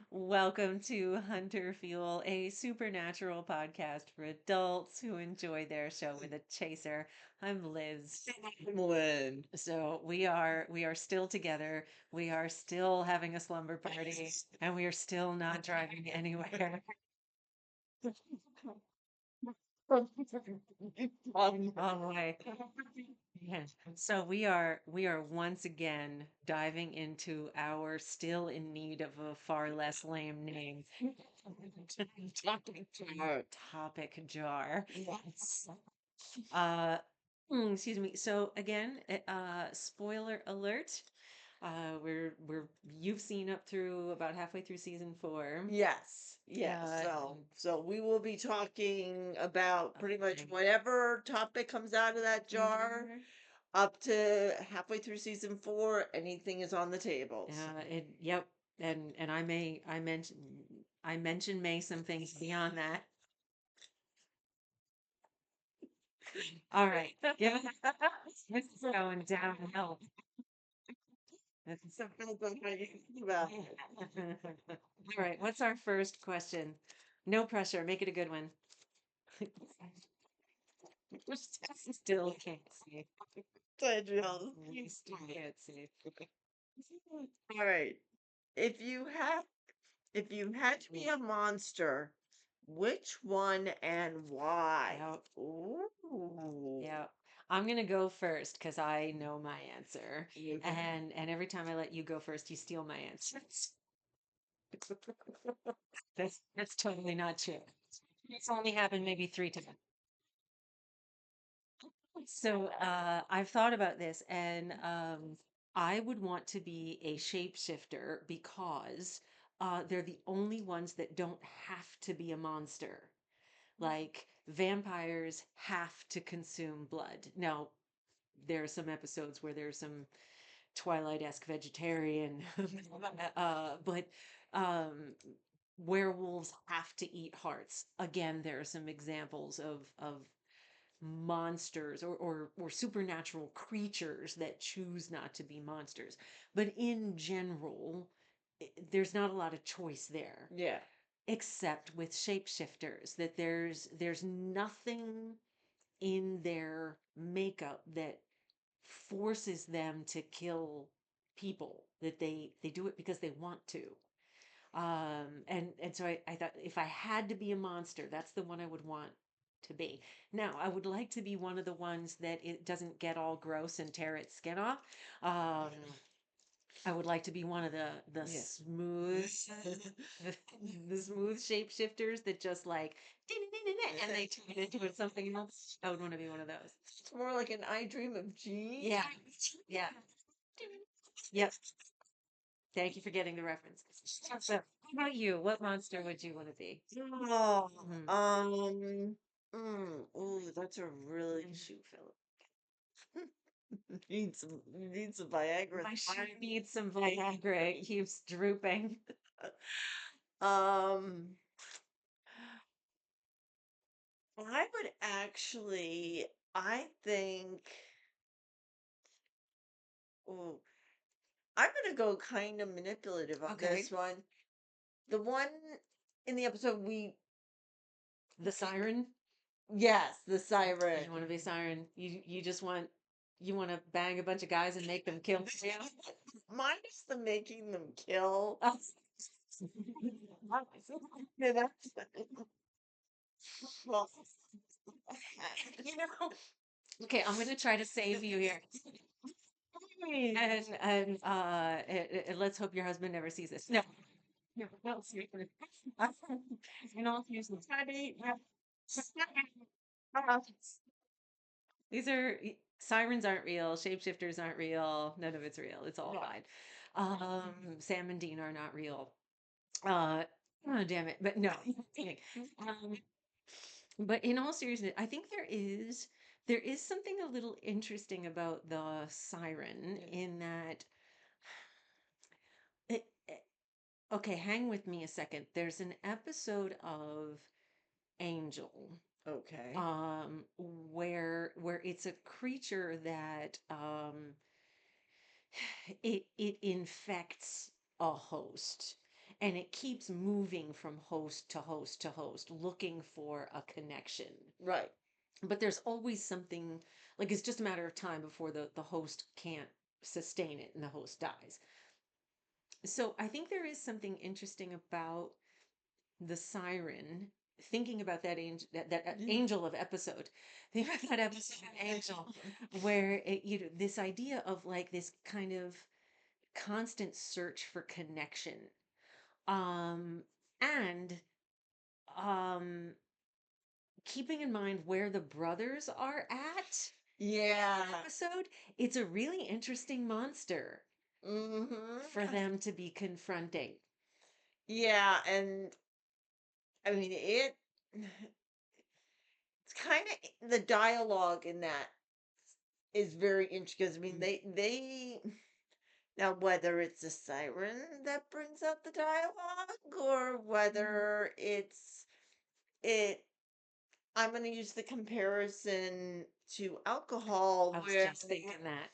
Welcome to Hunter Fuel, a supernatural podcast for adults who enjoy their show with a chaser. I'm Liz. Lynn. So we are still together. We are still having a slumber party, and we are still not driving anywhere. Um, All right. Yeah. So we are once again diving into our still in need of a far less lame name Topic jar. topic jar. Yes. Uh, excuse me. So again, spoiler alert. We're you've seen up through about halfway through season 4. Yes. Uh, So we will be talking about pretty much okay. whatever topic comes out of that jar Mhm. up to halfway through season 4. Anything is on the tables. Yep. And I mentioned may some things beyond that. All right. Yeah. This is going downhill. That's- So depends on how you think about it. All right. What's our first question? No pressure. Make it a good one. Still can't see. Adriel, We still can't see. all right. If you had if you had to be a monster, which one and why? Yeah. Ooh. Yeah. I'm gonna go first because I know my answer. Okay. And every time I let you go first, you steal my answers. That's totally not true. It's only happened maybe 3 times. So I've thought about this, and I would want to be a shapeshifter because they're the only ones that don't have to be a monster. Like vampires have to consume blood. Now, there are some episodes where there's some Twilight-esque vegetarian, but um, werewolves have to eat hearts. Again, there are some examples of monsters or supernatural creatures that choose not to be monsters. But in general, there's not a lot of choice there, Yeah. except with shapeshifters, that there's nothing in their makeup that forces them to kill people, that they do it because they want to. And so I thought if I had to be a monster, that's the one I would want to be. Now, I would like to be one of the ones that it doesn't get all gross and tear its skin off. Um, I would like to be one of the Yeah. smooth the smooth shapeshifters that just like and they turn into something else. I would want to be one of those. It's more like an I Dream of Jean. Yeah, yeah, yep. Thank you for getting the reference. So, how about you? What monster would you want to be? Oh, Mhm. that's a really Shoot, Philip. need some Viagra. My shoe needs some Viagra. It keeps drooping. Um, I would actually, I think, oh, I'm gonna go kind of manipulative on Okay. this one. The one in the episode The siren. yes, the You siren. want to be siren. You just want you want to bang a bunch of guys and make them kill you. Minus the making them kill. Oh. Yeah, that's well, You know. Okay, I'm gonna try to save you here. And let's hope your husband never sees this. No. No, no, seriously. You know, seriously. These are sirens aren't real, shapeshifters aren't real, none of it's real. It's all no. fine. Sam and Dean are not real. Uh, oh, damn it. But no, I'm kidding. Um, but in all seriousness, I think there is something a little interesting about the siren Yeah. in that okay, hang with me a second. There's an episode of Angel Okay. where it's a creature that it infects a host, and it keeps moving from host to host to host, looking for a connection. Right. But there's always something, like it's just a matter of time before the host can't sustain it and the host dies. So I think there is something interesting about the siren, thinking about that angel, that Yeah. angel of episode, think about that episode of Angel, where this idea of like this kind of constant search for connection, um, and um, keeping in mind where the brothers are at in that Yeah. episode, it's a really interesting monster for Mm-hmm. them to be confronting. Yeah, and I mean it's kind of the dialogue in that is very interesting because I mean Mm. they now whether it's a siren that brings out the dialogue or whether it I'm going to use the comparison to alcohol I was where just thinking that.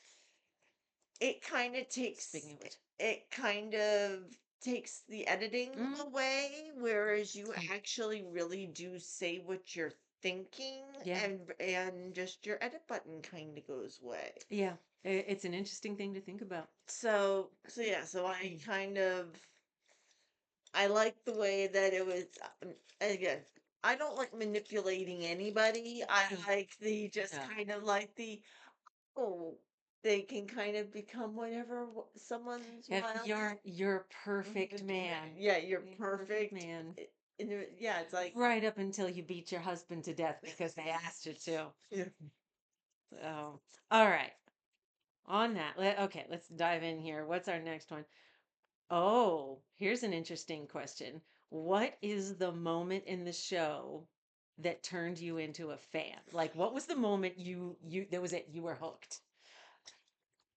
it kind of takes Speaking of which, it kind of takes the editing mm, away, whereas you mm, actually really do say what you're thinking, yeah, and just your edit button kind of goes away. yeah, it's an interesting thing to think about. So yeah, so I like the way that it was. Again, I don't like manipulating anybody. I No, like the just no. kind of like the oh, they can kind of become whatever someone's If wild. you're perfect man. Yeah, you're You're perfect perfect. man. Yeah, it's like Right up until you beat your husband to death because they asked you to. yeah. So, all right. On that, okay, let's dive in here. What's our next one? Oh, here's an interesting question. What is the moment in the show that turned you into a fan? Like, what was the moment that was it? You were hooked.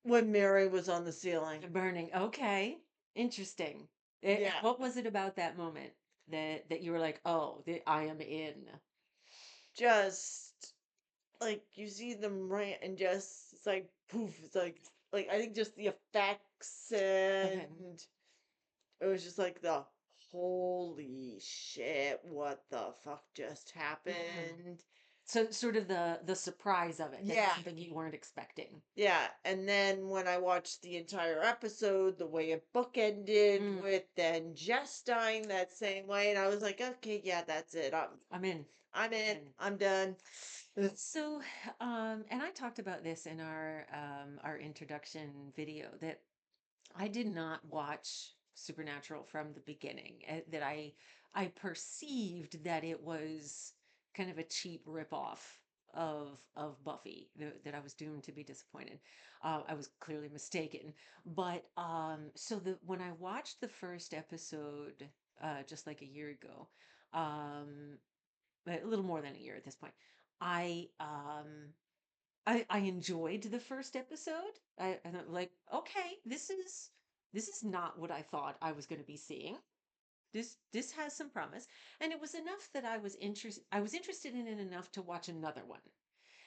When Mary was on the ceiling. Burning. Okay. Interesting. Yeah, What was it about that moment that you were like, "Oh, I am in." just like you see them rant and just it's like poof. It's like I think just the effects Okay. and it was just like the holy shit, what the fuck just Mm. happened? So sort of the surprise of it, that's Yeah, something you weren't expecting. yeah. And then when I watched the entire episode, the way it bookended Mm, with then Jess dying that same way, and I was like, okay, yeah, that's it. I'm in. I'm I'm in. in. I'm done. So, and I talked about this in our introduction video that I did not watch Supernatural from the beginning. That I perceived that it was kind of a cheap ripoff of Buffy. That I was doomed to be disappointed. I was clearly mistaken. But so the when I watched the first episode just like a year ago, um, a little more than a year at this point, I um I enjoyed the first episode. And I'm like, okay, this is not what I thought I was going to be seeing. This has some promise, and it was enough that I was interested in it enough to watch another one.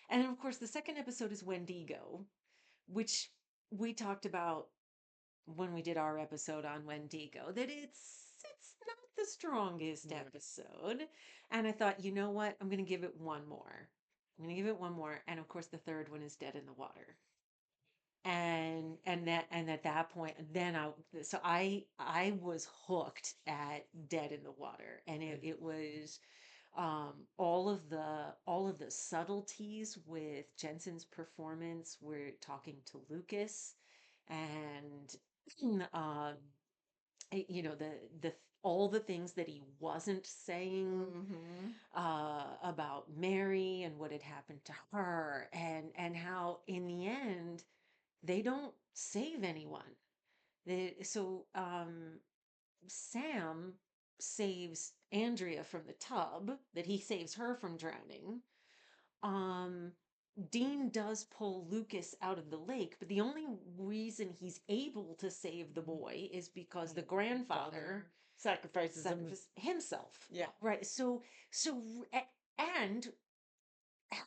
And of course, the second episode is Wendigo, which we talked about when we did our episode on Wendigo, that it's not the strongest episode. And I thought, you know what? I'm going to give it one more. I'm going to give it one more. And of course, the third one is Dead in the Water. And at that point, then I was hooked at Dead in the Water, and it was all of the subtleties with Jensen's performance. We're talking to Lucas, and um, the all the things that he wasn't saying Mm-hmm. about Mary and what had happened to her, and how in the end they don't save anyone. So Sam saves Andrea from the tub, that he saves her from drowning. Um, Dean does pull Lucas out of the lake, but the only reason he's able to save the boy is because the grandfather Father sacrifices him. sacrificed himself. Yeah. Right. And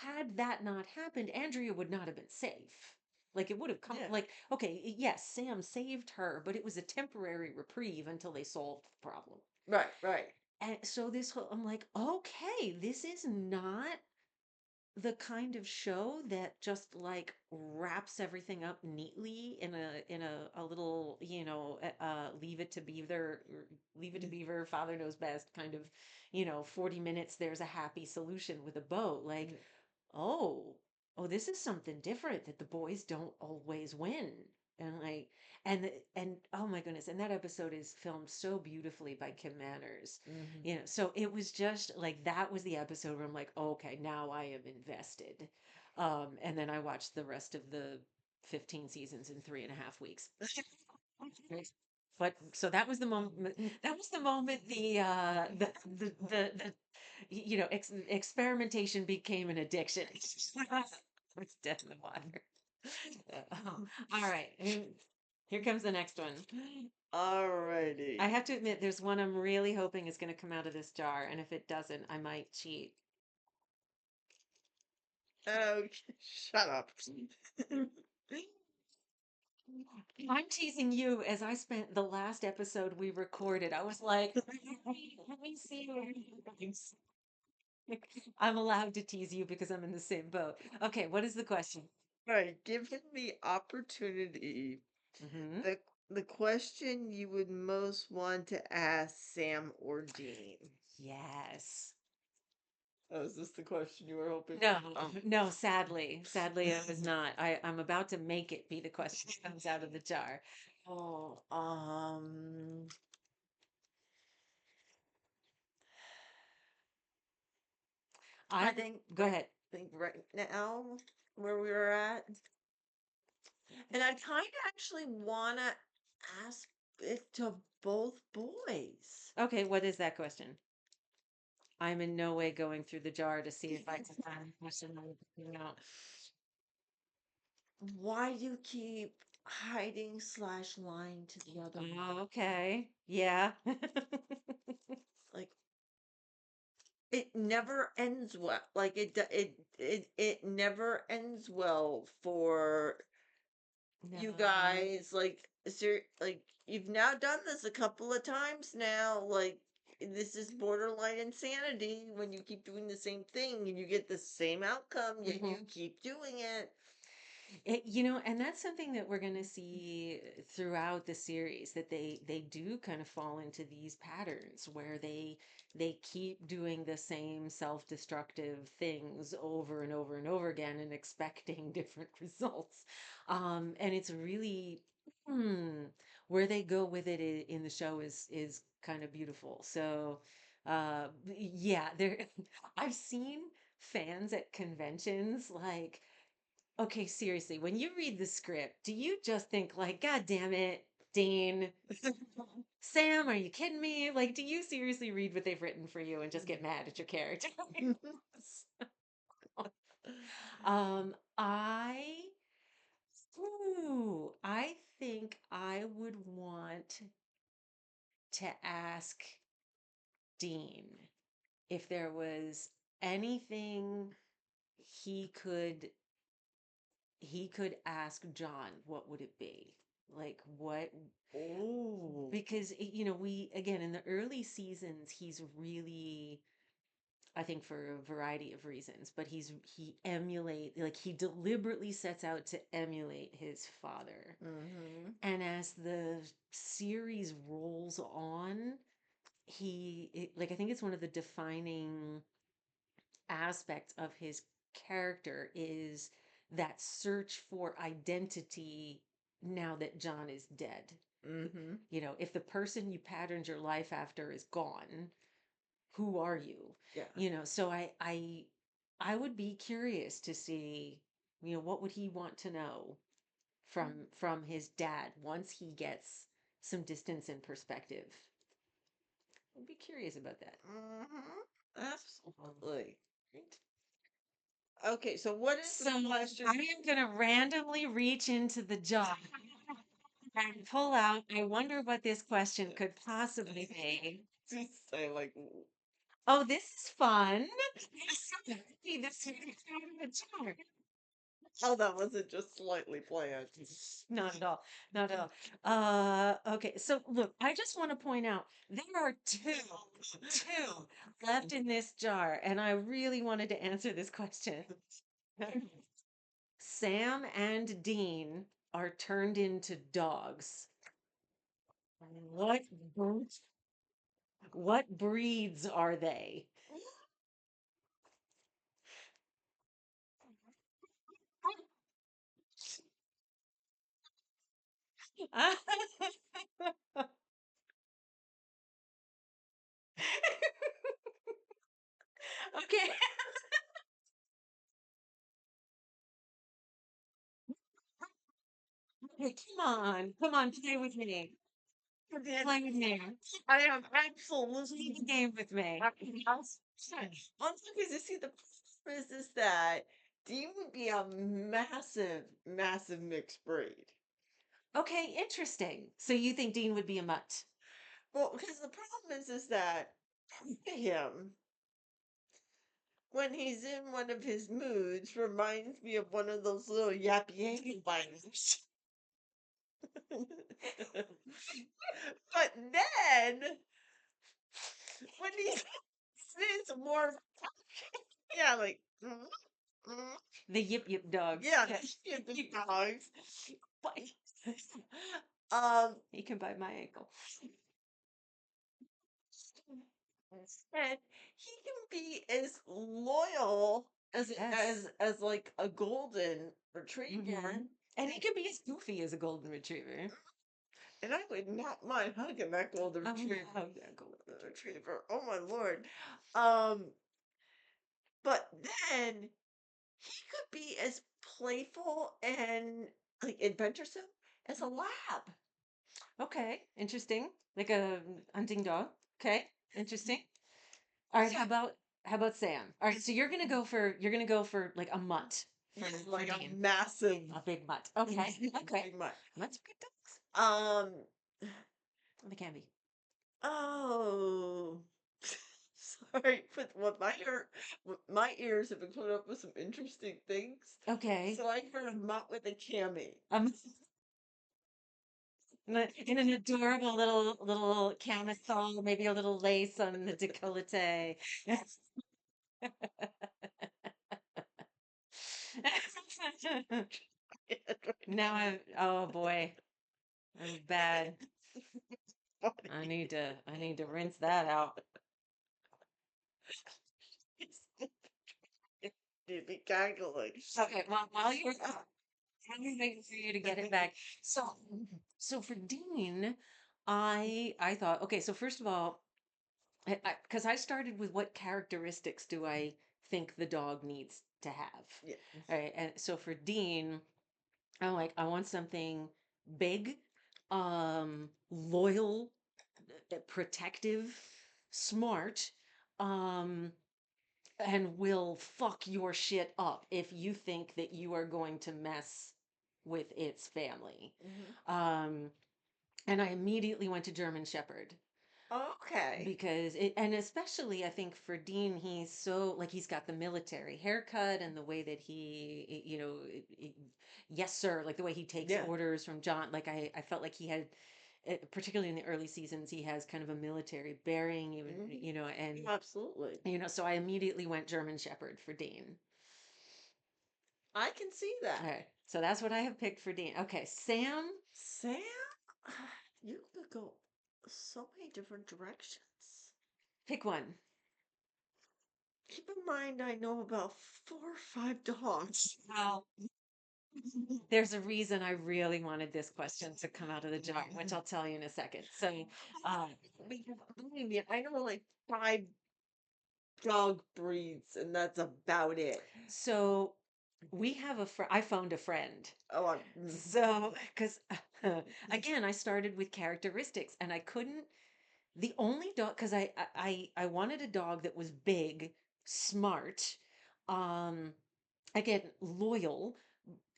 had that not happened, Andrea would not have been safe. Like it would have come, Yeah. like, okay, yes, Sam saved her, but it was a temporary reprieve until they solved the problem. Right, right. And so this whole, I'm like, okay, this is not the kind of show that just like wraps everything up neatly in a little, leave it to beaver, leave it to Mm, beaver, father knows best kind of, 40 minutes there's a happy solution with a bow. Like, mm, oh, oh, this is something different, that the boys don't always win. And like, and oh my goodness, and that episode is filmed so beautifully by Kim Manners. mhm. So it was just like, that was the episode where I'm like, okay, now I am invested. And then I watched the rest of the 15 seasons in 3.5 weeks. But so that was the moment. That was the moment the experimentation became an addiction. It's dead in the water. Oh, all right. Here comes the next one. I Alrighty. have to admit, there's one I'm really hoping is going to come out of this jar, and if it doesn't, I might cheat. Okay, shut up. I'm teasing you as I spent the last episode we recorded. I was like, let me see what happens. I'm allowed to tease you because I'm in the same boat. Okay, what is the question? Right, given the opportunity, Hmm. the question you would most want to ask Sam or Dean. Yes. Oh, is this the question you were hoping? No, Oh. no, sadly, it was not. I'm about to make it be the question that comes out of the jar. Oh, I I would think go ahead. right now where we were at, and I kind of actually want to ask it to both boys. Okay, what is that question? I'm in no way going through the jar to see if I can find a question. Why do you keep hiding slash lying to the other one? Oh, okay. Yeah. Like it never ends well. Like it never ends well for you No. guys. Like like you've now done this a couple of times now. Like this is borderline insanity when you keep doing the same thing and you get the same outcome, yet you Mhm. keep doing it. And that's something that we're going to see throughout the series, that they do kind of fall into these patterns where they keep doing the same self-destructive things over and over and over again and expecting different results. And it's really, hmm, where they go with it in the show is kind of beautiful. So, yeah, there I've seen fans at conventions like, okay, seriously, when you read the script, do you just think like, God damn it, Dean, Sam, are you kidding me? Like, do you seriously read what they've written for you and just get mad at your character? I, I think I would want to ask Dean if there was anything he could he could ask John, what would it be? Like what, Oh. because we, again, in the early seasons, he's really, I think for a variety of reasons, but he emulate, like he deliberately sets out to emulate his father. Mm-hmm. And as the series rolls on, like I think it's one of the defining aspects of his character is that search for identity now that John is dead. Mm-hmm. If the person you patterned your life after is gone, who are you? Yeah. So I would be curious to see, what would he want to know from his dad once he gets some distance and perspective. I'd be curious about that. Mm-hmm. Absolutely. Okay, so what is So the question? I am going to randomly reach into the jar and pull out. I wonder what this question could possibly be. Just say like, Oh, this is fun. This is the jar. Oh, that wasn't just slightly planned. Not at all. Not at all. Okay. So look, I just want to point out there are two left in this jar, and I really wanted to answer this question. Sam and Dean are turned into dogs. What bre- what breeds are they? Okay. Okay, come on, play with me. Play with me. I am Play the absolutely game with me. also because you see the problem is that Dean would be a massive, massive mixed breed. Okay, interesting. So you think Dean would be a mutt? Well, because the problem is that him when he's in one of his moods reminds me of one of those little yappy binds. But then when he says more, yeah, like, mm, The yip yip dogs. yeah, Yeah. the dogs. But Um, he can bite my ankle. and he can be as loyal Yes. as like a golden retriever. Hmm. And he can be as goofy as a golden retriever. And I would not mind hugging that golden I'm gonna retriever. hug that golden retriever. Retriever. Oh my lord. Um, but then he could be as playful and like adventuresome as a lab. Okay, interesting. Like a hunting dog. Okay, interesting. All right, how about Sam? All right, so you're gonna go for like a mutt for Like a Dean. massive A big mutt. Okay. Okay. big mutt. Mutts are good dogs. Um, They can be. oh, sorry, but my ears have been coming up with some interesting things. Okay. So I heard a mutt with a cami. In an adorable little camisole, maybe a little lace on the décolleté. Now oh boy, I'm bad. I need to rinse that out. You'd be cackling. Okay, well, while you're waiting for you to get it back. So for Dean, I thought, okay, so first of all, because I started with what characteristics do I think the dog needs to have? Yeah. All right, and so for Dean, I'm like, I want something big, loyal, protective, smart, um, and will fuck your shit up if you think that you are going to mess with its family. Hmm. Um, and I immediately went to German Shepherd Okay. because it, and especially I think for Dean, he's so like he's got the military haircut and the way that yes sir, like the way he takes Yeah. orders from John. Like I felt like he had, particularly in the early seasons, he has kind of a military bearing, even Hmm. and Absolutely. so I immediately went German Shepherd for Dean. I can see All that. right, so that's what I have picked for Dean. Okay, Sam, Sam, you could go so many different directions. pick one. Keep in mind, I know about 4 or 5 dogs. Well, there's a reason I really wanted this question to come out of the jar, which I'll tell you in a second. So, uh, Believe me, I know like 5 dog breeds, and that's about it. so we have I phoned a friend. Oh, So, because again, I started with characteristics and I couldn't, the only dog, because I wanted a dog that was big, smart, um, again, loyal,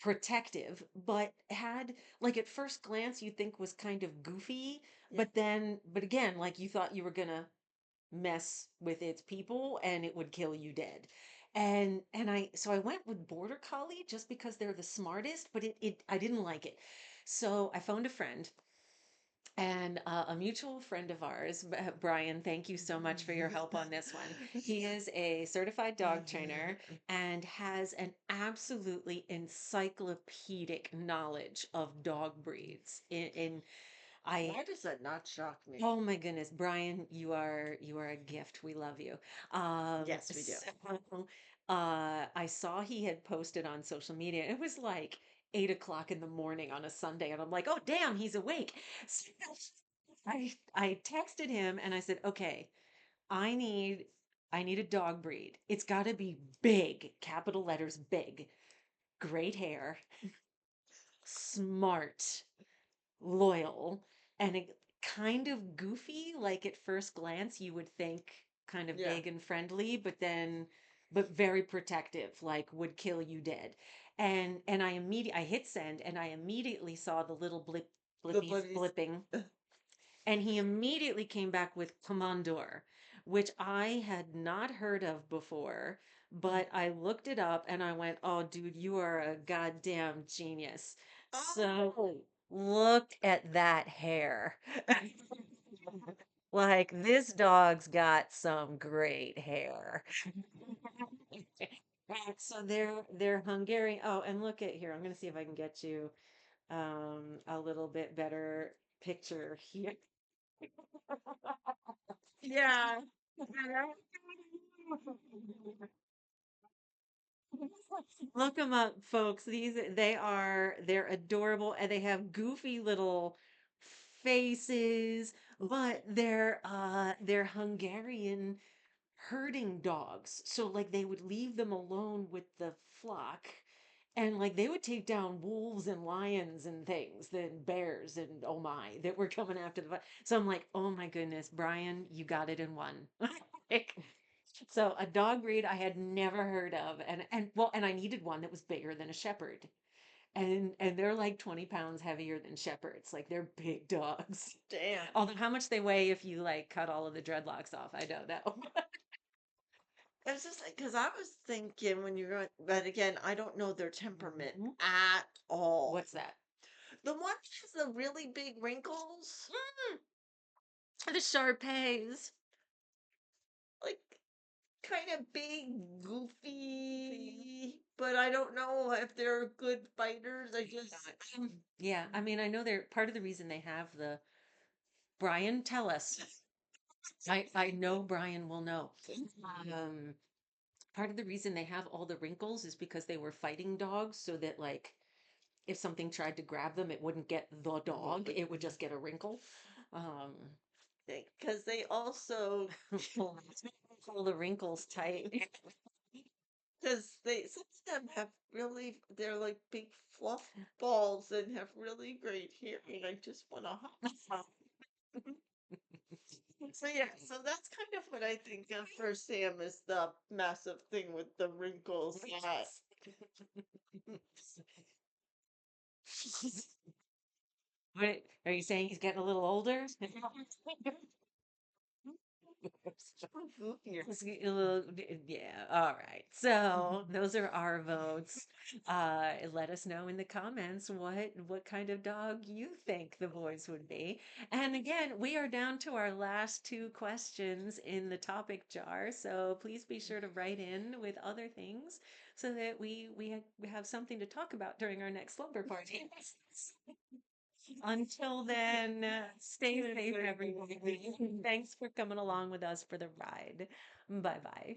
protective, but had like at first glance you'd think was kind of goofy, yeah. but again, like you thought you were gonna mess with its people and it would kill you dead. And I went with border collie just because they're the smartest, but it I didn't like it. So I phoned a friend, and a mutual friend of ours, Brian, thank you so much for your help on this one. He is a certified dog trainer and has an absolutely encyclopedic knowledge of dog breeds. In I Why does that not shock me? Oh my goodness, Brian, you are a gift. We love you. Yes, we do. So I saw he had posted on social media. It was like 8 o'clock in the morning on a Sunday, and I'm like, oh damn, he's awake. So I texted him and I said, okay, I need I need a dog breed. It's got to be big, capital letters big, great hair, smart, loyal, and it kind of goofy. Like at first glance, you would think kind of Yeah. big and friendly, but very protective, like would kill you dead. And I hit send, and I immediately saw the little The blippies buddies. blipping, and he immediately came back with Commandor, which I had not heard of before. But I looked it up and I went, oh, dude, you are a goddamn genius. Oh, So look at that hair. Like this dog's got some great hair. So they're Hungarian. Oh, and look at here. I'm gonna see if I can get you a little bit better picture here. yeah. Look them up, folks. They're adorable and they have goofy little faces, but they're Hungarian herding dogs. So like they would leave them alone with the flock, and like they would take down wolves and lions and things, then bears and oh my, that were coming after so I'm like, oh my goodness, Brian, you got it in one. Like, so a dog breed I had never heard of, and I needed one that was bigger than a shepherd. And they're like 20 pounds heavier than shepherds. Like they're big dogs. Damn. Although how much they weigh if you like cut all of the dreadlocks off, I don't know. It's just like, because I was thinking when you're going, but again, I don't know their temperament Mhm. at all. What's that? The one that has the really big wrinkles, The Shar Pays. like kind of big, goofy, but I don't know if they're good fighters. I just, Yeah, I mean, I know they're part of the reason they have the Brian, tell us. I know Brian will know. Um, Part of the reason they have all the wrinkles is because they were fighting dogs, so that like if something tried to grab them, it wouldn't get the dog, it would just get a wrinkle. Um, because they also, pull, pull the wrinkles tight. because some of them have really, they're like big fluff balls and have really great hair, and I just want to hug. So yeah, so that's kind of what I think of for Sam is the massive thing with the wrinkles. That What are you saying? He's getting a little older? goofier. Yeah, all right. So those are our votes. Let us know in the comments what kind of dog you think the boys would be. And again, we are down to our last two questions in the topic jar. So please be sure to write in with other things so that we have something to talk about during our next slumber party. Until then, stay safe, everybody. Thanks for coming along with us for the ride. Bye bye.